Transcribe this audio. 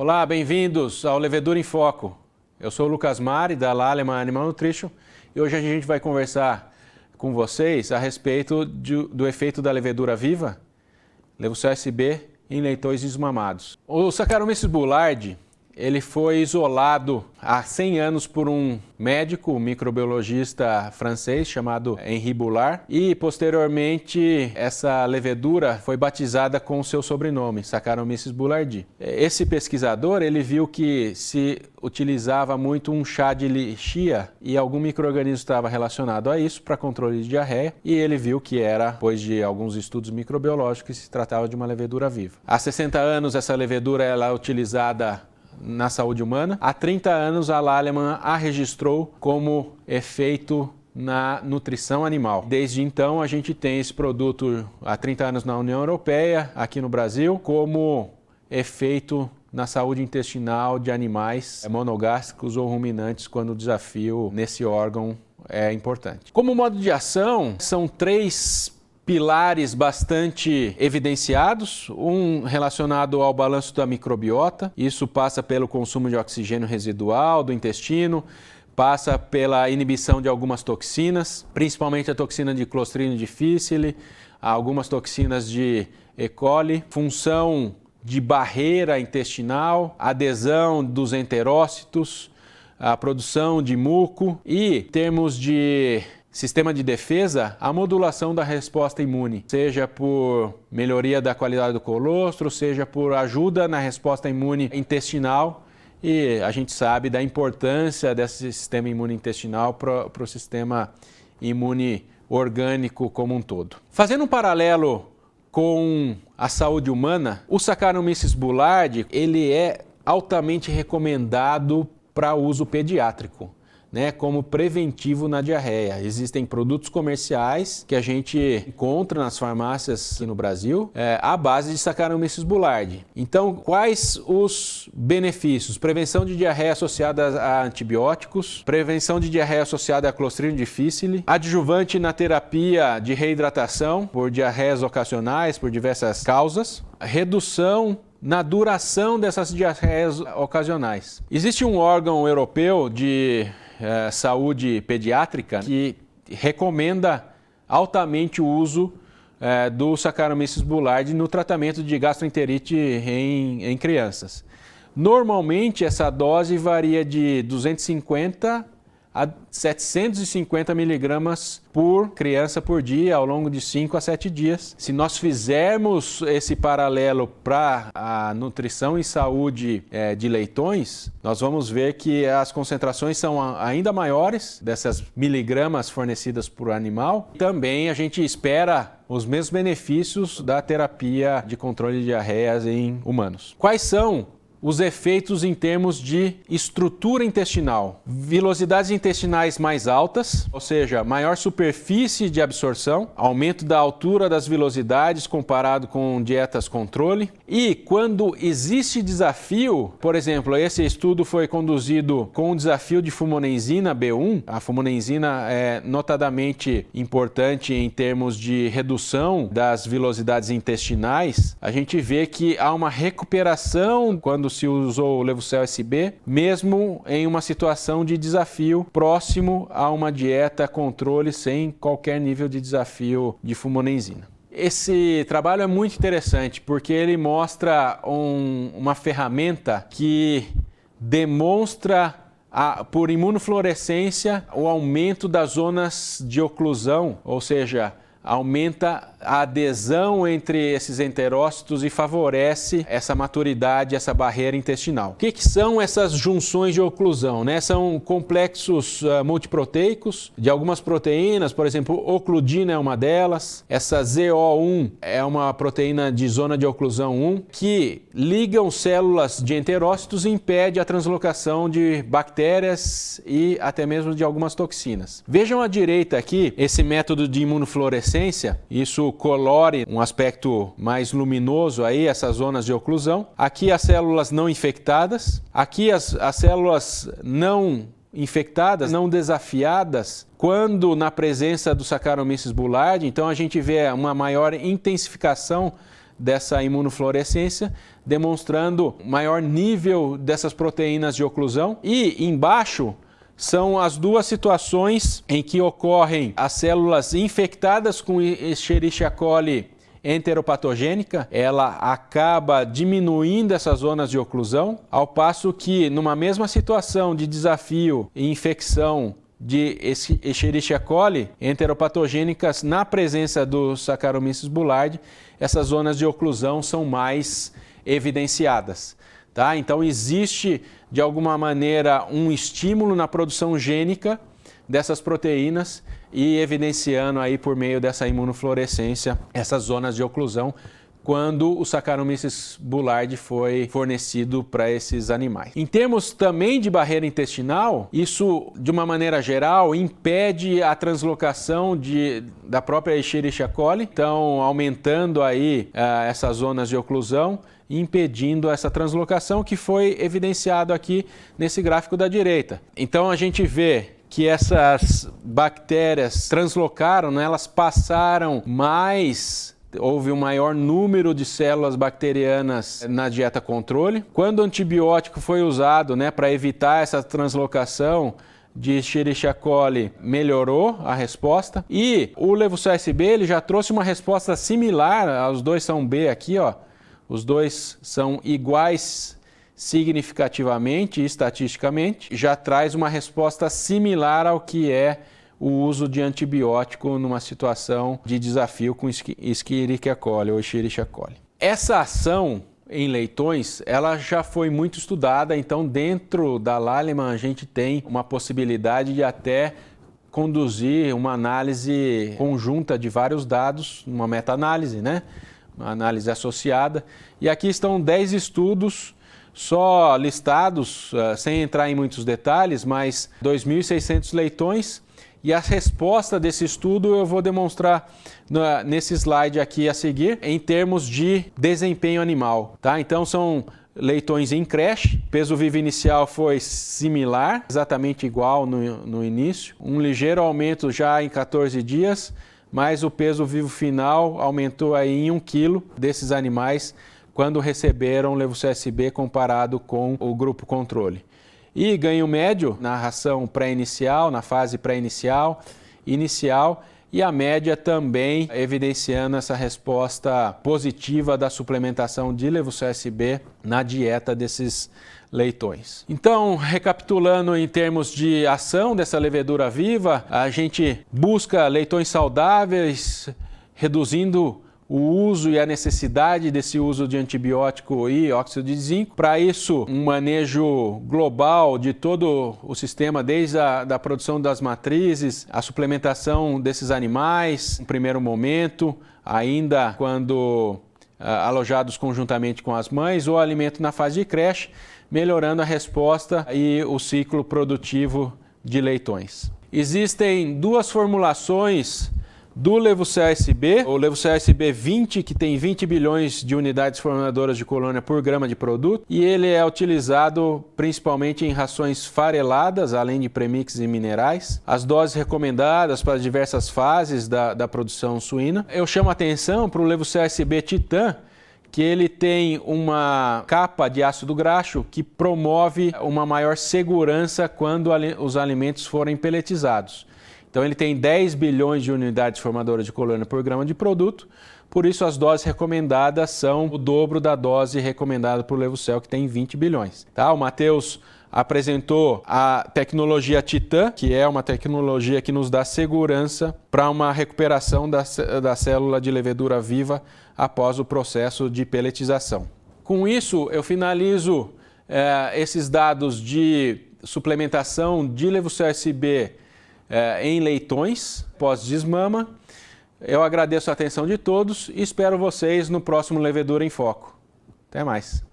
Olá, bem-vindos ao Levedura em Foco. Eu sou o Lucas Mari, da Lallemand Animal Nutrition, e hoje a gente vai conversar com vocês a respeito do efeito da levedura viva, Levocel-SB, em leitões desmamados. O Saccharomyces boulardii, ele foi isolado há 100 anos por um médico, um microbiologista francês chamado Henri Boulard, e posteriormente essa levedura foi batizada com o seu sobrenome, Saccharomyces boulardii. Esse pesquisador, ele viu que se utilizava muito um chá de lichia e algum micro-organismo estava relacionado a isso para controle de diarreia, e ele viu que era, depois de alguns estudos microbiológicos, que se tratava de uma levedura viva. Há 60 anos essa levedura ela é utilizada na saúde humana. Há 30 anos a Lallemand a registrou como efeito na nutrição animal. Desde então a gente tem esse produto há 30 anos na União Europeia, aqui no Brasil, como efeito na saúde intestinal de animais monogástricos ou ruminantes, quando o desafio nesse órgão é importante. Como modo de ação, são três pilares bastante evidenciados, um relacionado ao balanço da microbiota, isso passa pelo consumo de oxigênio residual do intestino, passa pela inibição de algumas toxinas, principalmente a toxina de Clostridium difficile, algumas toxinas de E. coli, função de barreira intestinal, adesão dos enterócitos, a produção de muco e, em termos de sistema de defesa, a modulação da resposta imune, seja por melhoria da qualidade do colostro, seja por ajuda na resposta imune intestinal, e a gente sabe da importância desse sistema imune intestinal para o sistema imune orgânico como um todo. Fazendo um paralelo com a saúde humana, o Saccharomyces boulardii ele é altamente recomendado para uso pediátrico, como preventivo na diarreia. Existem produtos comerciais que a gente encontra nas farmácias aqui no Brasil à base de Saccharomyces boulardii. Então, quais os benefícios? Prevenção de diarreia associada a antibióticos, prevenção de diarreia associada a Clostridium difficile, adjuvante na terapia de reidratação por diarreias ocasionais, por diversas causas, redução na duração dessas diarreias ocasionais. Existe um órgão europeu de saúde pediátrica que recomenda altamente o uso do Saccharomyces boulardii no tratamento de gastroenterite em crianças. Normalmente essa dose varia de 250 a 750 miligramas por criança por dia, ao longo de 5 a 7 dias. Se nós fizermos esse paralelo para a nutrição e saúde de leitões, nós vamos ver que as concentrações são ainda maiores dessas miligramas fornecidas por animal. Também a gente espera os mesmos benefícios da terapia de controle de diarreias em humanos. Quais são os efeitos em termos de estrutura intestinal? Vilosidades intestinais mais altas, ou seja, maior superfície de absorção, aumento da altura das vilosidades comparado com dietas controle. E quando existe desafio, por exemplo, esse estudo foi conduzido com o desafio de fumonenzina B1. A fumonenzina é notadamente importante em termos de redução das vilosidades intestinais. A gente vê que há uma recuperação quando se usou o Levocel-SB, mesmo em uma situação de desafio próximo a uma dieta controle sem qualquer nível de desafio de fumonenzina. Esse trabalho é muito interessante porque ele mostra uma ferramenta que demonstra por imunofluorescência o aumento das zonas de oclusão, ou seja, aumenta a adesão entre esses enterócitos e favorece essa maturidade, essa barreira intestinal. O que são essas junções de oclusão? São complexos multiproteicos de algumas proteínas, por exemplo, ocludina é uma delas, essa ZO1 é uma proteína de zona de oclusão 1, que ligam células de enterócitos e impede a translocação de bactérias e até mesmo de algumas toxinas. Vejam à direita aqui esse método de imunofluorescência, isso colore um aspecto mais luminoso aí, essas zonas de oclusão. Aqui as células não infectadas, aqui as células não infectadas, não desafiadas, quando na presença do Saccharomyces boulardii, então a gente vê uma maior intensificação dessa imunofluorescência, demonstrando maior nível dessas proteínas de oclusão. E embaixo são as duas situações em que ocorrem as células infectadas com Escherichia coli enteropatogênica, ela acaba diminuindo essas zonas de oclusão, ao passo que numa mesma situação de desafio e infecção de Escherichia coli enteropatogênicas na presença do Saccharomyces boulardii, essas zonas de oclusão são mais evidenciadas. Tá? Então existe de alguma maneira um estímulo na produção gênica dessas proteínas e evidenciando aí por meio dessa imunofluorescência essas zonas de oclusão quando o Saccharomyces boulardii foi fornecido para esses animais. Em termos também de barreira intestinal, isso de uma maneira geral impede a translocação da própria Escherichia coli, então aumentando aí essas zonas de oclusão, impedindo essa translocação que foi evidenciado aqui nesse gráfico da direita. Então a gente vê que essas bactérias translocaram, né? Elas passaram mais, houve um maior número de células bacterianas na dieta controle. Quando o antibiótico foi usado, né, para evitar essa translocação de Escherichia coli, melhorou a resposta. E o Levocel-SB ele já trouxe uma resposta similar, os dois são B aqui, ó. Os dois são iguais significativamente e estatisticamente, já traz uma resposta similar ao que é o uso de antibiótico numa situação de desafio com Escherichia coli ou Escherichia coli. Essa ação em leitões, ela já foi muito estudada, então dentro da Lallemand a gente tem uma possibilidade de até conduzir uma análise conjunta de vários dados, uma meta-análise, né? Uma análise associada. E aqui estão 10 estudos só listados, sem entrar em muitos detalhes, mas 2.600 leitões. E a resposta desse estudo eu vou demonstrar nesse slide aqui a seguir, em termos de desempenho animal. Tá? Então são leitões em creche, peso vivo inicial foi similar, exatamente igual no início, um ligeiro aumento já em 14 dias, mas o peso vivo final aumentou aí em 1 kg desses animais quando receberam Levocel-SB comparado com o grupo controle. E ganho médio na ração pré-inicial, na fase pré-inicial, inicial, e a média também evidenciando essa resposta positiva da suplementação de Levocel-SB na dieta desses leitões. Então, recapitulando em termos de ação dessa levedura viva, a gente busca leitões saudáveis, reduzindo o uso e a necessidade desse uso de antibiótico e óxido de zinco. Para isso, um manejo global de todo o sistema, desde a produção das matrizes, a suplementação desses animais, no primeiro momento, ainda quando alojados conjuntamente com as mães, ou alimento na fase de creche, melhorando a resposta e o ciclo produtivo de leitões. Existem duas formulações do Levocel-SB, o Levocel-SB 20, que tem 20 bilhões de unidades formadoras de colônia por grama de produto, e ele é utilizado principalmente em rações fareladas, além de premix e minerais. As doses recomendadas para diversas fases da produção suína. Eu chamo a atenção para o Levocel-SB Titan, que ele tem uma capa de ácido graxo que promove uma maior segurança quando os alimentos forem peletizados. Então ele tem 10 bilhões de unidades formadoras de colônia por grama de produto, por isso as doses recomendadas são o dobro da dose recomendada para o Levocel, que tem 20 bilhões. Tá? O Matheus apresentou a tecnologia Titan, que é uma tecnologia que nos dá segurança para uma recuperação da célula de levedura viva após o processo de peletização. Com isso, eu finalizo esses dados de suplementação de Levocel-SB em leitões pós-desmama. Eu agradeço a atenção de todos e espero vocês no próximo Levedura em Foco. Até mais!